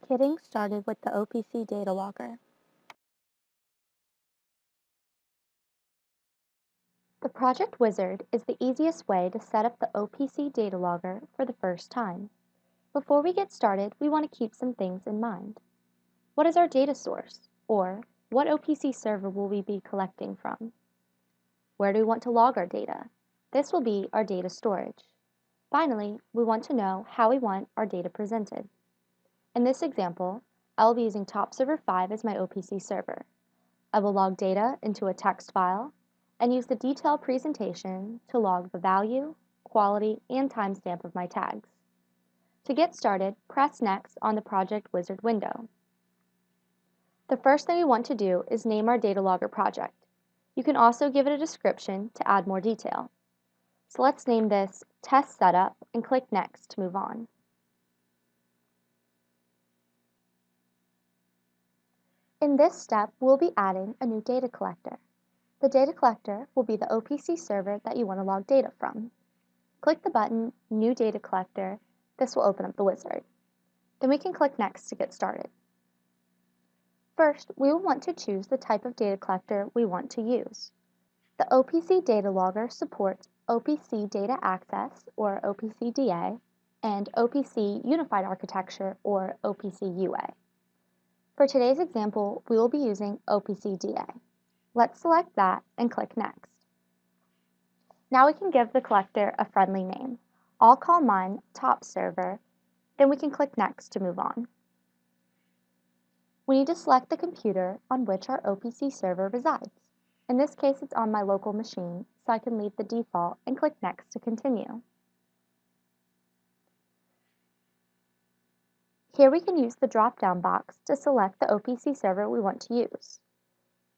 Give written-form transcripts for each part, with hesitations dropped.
Getting started with the OPC Data Logger. The project wizard is the easiest way to set up the OPC Data Logger for the first time. Before we get started, we want to keep some things in mind. What is our data source? Or, what OPC server will we be collecting from? Where do we want to log our data? This will be our data storage. Finally, we want to know how we want our data presented. In this example, I will be using Top Server 5 as my OPC server. I will log data into a text file and use the detail presentation to log the value, quality, and timestamp of my tags. To get started, press Next on the Project Wizard window. The first thing we want to do is name our Data Logger project. You can also give it a description to add more detail. So let's name this Test Setup and click Next to move on. In this step, we'll be adding a new data collector. The data collector will be the OPC server that you want to log data from. Click the button New Data Collector. This will open up the wizard. Then we can click Next to get started. First, we will want to choose the type of data collector we want to use. The OPC Data Logger supports OPC Data Access, or OPC DA, and OPC Unified Architecture, or OPC UA. For today's example, we will be using OPC DA. Let's select that and click Next. Now we can give the collector a friendly name. I'll call mine Top Server, then we can click Next to move on. We need to select the computer on which our OPC server resides. In this case, it's on my local machine, so I can leave the default and click Next to continue. Here we can use the drop-down box to select the OPC server we want to use.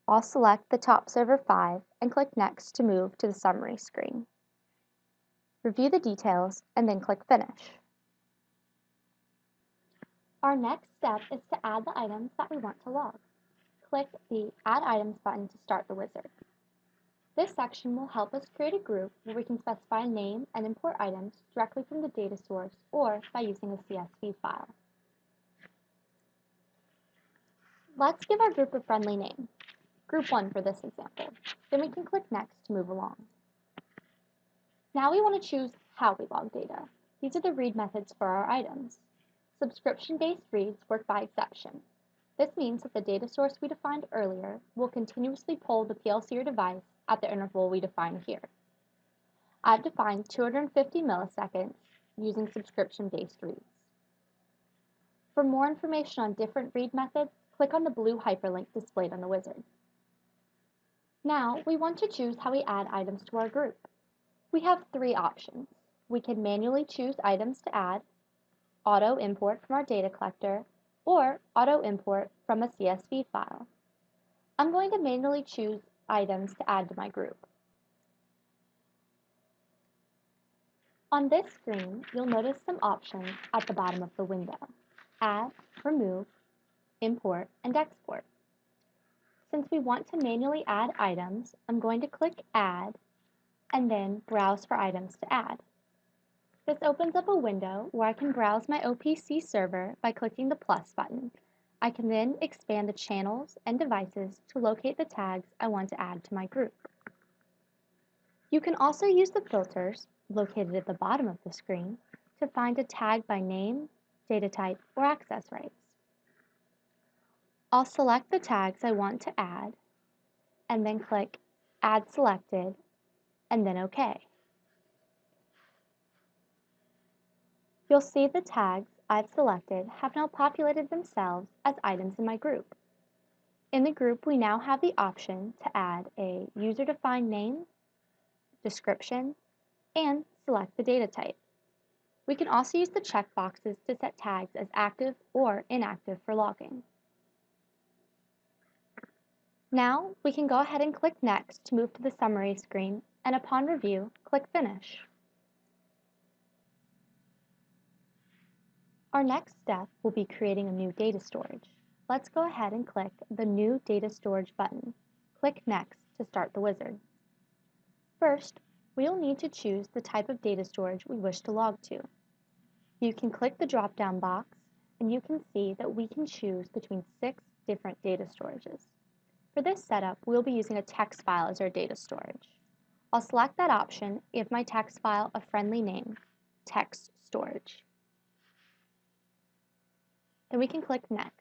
I'll select the Top Server 5 and click Next to move to the summary screen. Review the details and then click Finish. Our next step is to add the items that we want to log. Click the Add Items button to start the wizard. This section will help us create a group where we can specify a name and import items directly from the data source or by using a CSV file. Let's give our group a friendly name. Group 1 for this example. Then we can click Next to move along. Now we want to choose how we log data. These are the read methods for our items. Subscription-based reads work by exception. This means that the data source we defined earlier will continuously poll the PLC or device at the interval we define here. I've defined 250 milliseconds using subscription-based reads. For more information on different read methods, click on the blue hyperlink displayed on the wizard. Now, we want to choose how we add items to our group. We have three options. We can manually choose items to add, auto import from our data collector, or auto import from a CSV file. I'm going to manually choose items to add to my group. On this screen, you'll notice some options at the bottom of the window: Add, Remove, Import, and Export. Since we want to manually add items, I'm going to click Add and then Browse for items to add. This opens up a window where I can browse my OPC server by clicking the plus button. I can then expand the channels and devices to locate the tags I want to add to my group. You can also use the filters, located at the bottom of the screen, to find a tag by name, data type, or access rights. I'll select the tags I want to add, and then click Add Selected, and then OK. You'll see the tags I've selected have now populated themselves as items in my group. In the group, we now have the option to add a user-defined name, description, and select the data type. We can also use the checkboxes to set tags as active or inactive for logging. Now, we can go ahead and click Next to move to the summary screen, and upon review, click Finish. Our next step will be creating a new data storage. Let's go ahead and click the New Data Storage button. Click Next to start the wizard. First, we'll need to choose the type of data storage we wish to log to. You can click the drop-down box and you can see that we can choose between 6 different data storages. For this setup, we'll be using a text file as our data storage. I'll select that option, give my text file a friendly name, text storage. Then we can click Next.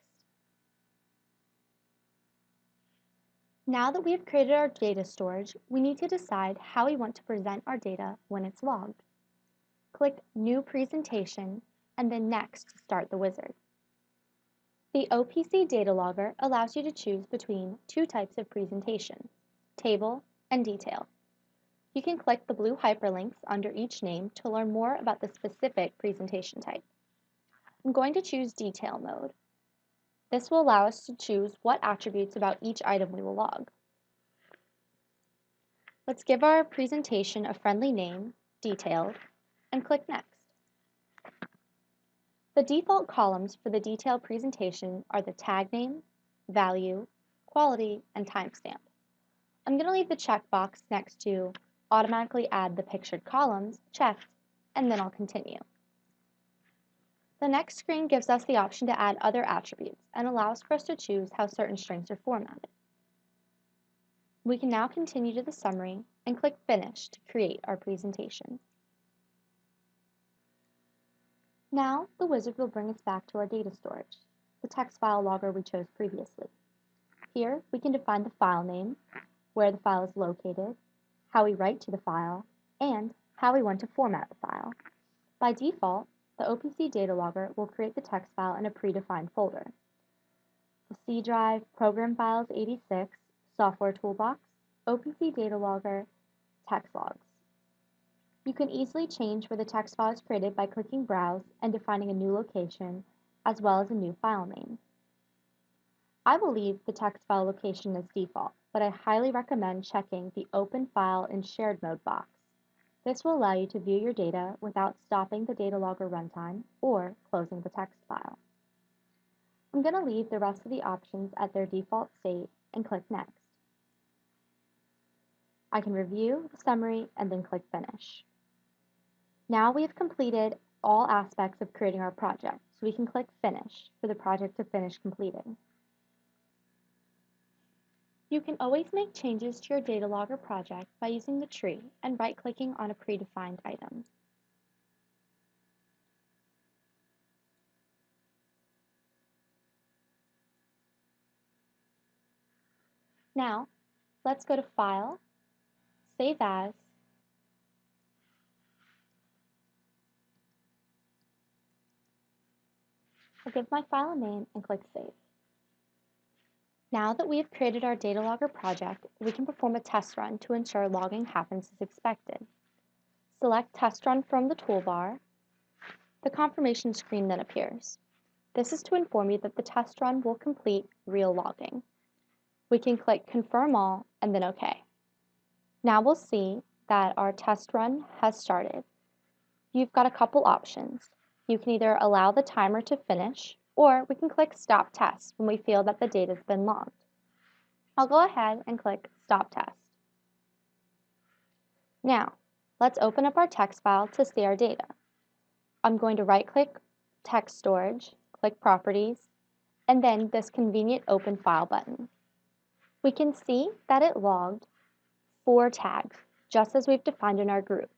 Now that we have created our data storage, we need to decide how we want to present our data when it's logged. Click New Presentation and then Next to start the wizard. The OPC Data Logger allows you to choose between 2 types of presentations, table and detail. You can click the blue hyperlinks under each name to learn more about the specific presentation type. I'm going to choose Detail mode. This will allow us to choose what attributes about each item we will log. Let's give our presentation a friendly name, Detailed, and click Next. The default columns for the detailed presentation are the tag name, value, quality, and timestamp. I'm going to leave the checkbox next to Automatically add the pictured columns checked, and then I'll continue. The next screen gives us the option to add other attributes and allows for us to choose how certain strings are formatted. We can now continue to the summary and click Finish to create our presentation. Now, the wizard will bring us back to our data storage, the text file logger we chose previously. Here, we can define the file name, where the file is located, how we write to the file, and how we want to format the file. By default, the OPC Data Logger will create the text file in a predefined folder. The C drive, Program Files 86, Software Toolbox, OPC Data Logger, Text Logs. You can easily change where the text file is created by clicking Browse and defining a new location, as well as a new file name. I will leave the text file location as default, but I highly recommend checking the Open File in Shared Mode box. This will allow you to view your data without stopping the data logger runtime or closing the text file. I'm going to leave the rest of the options at their default state and click Next. I can review the summary and then click Finish. Now we have completed all aspects of creating our project, so we can click Finish for the project to finish completing. You can always make changes to your data logger project by using the tree and right-clicking on a predefined item. Now, let's go to File, Save As, I'll give my file a name and click Save. Now that we have created our data logger project, we can perform a test run to ensure logging happens as expected. Select Test Run from the toolbar. The confirmation screen then appears. This is to inform you that the test run will complete real logging. We can click Confirm All and then OK. Now we'll see that our test run has started. You've got a couple options. You can either allow the timer to finish, or we can click Stop Test when we feel that the data's been logged. I'll go ahead and click Stop Test. Now, let's open up our text file to see our data. I'm going to right-click Text Storage, click Properties, and then this convenient Open File button. We can see that it logged 4 tags, just as we've defined in our group.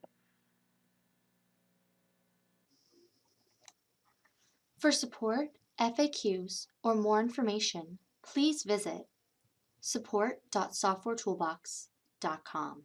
For support, FAQs, or more information, please visit support.softwaretoolbox.com.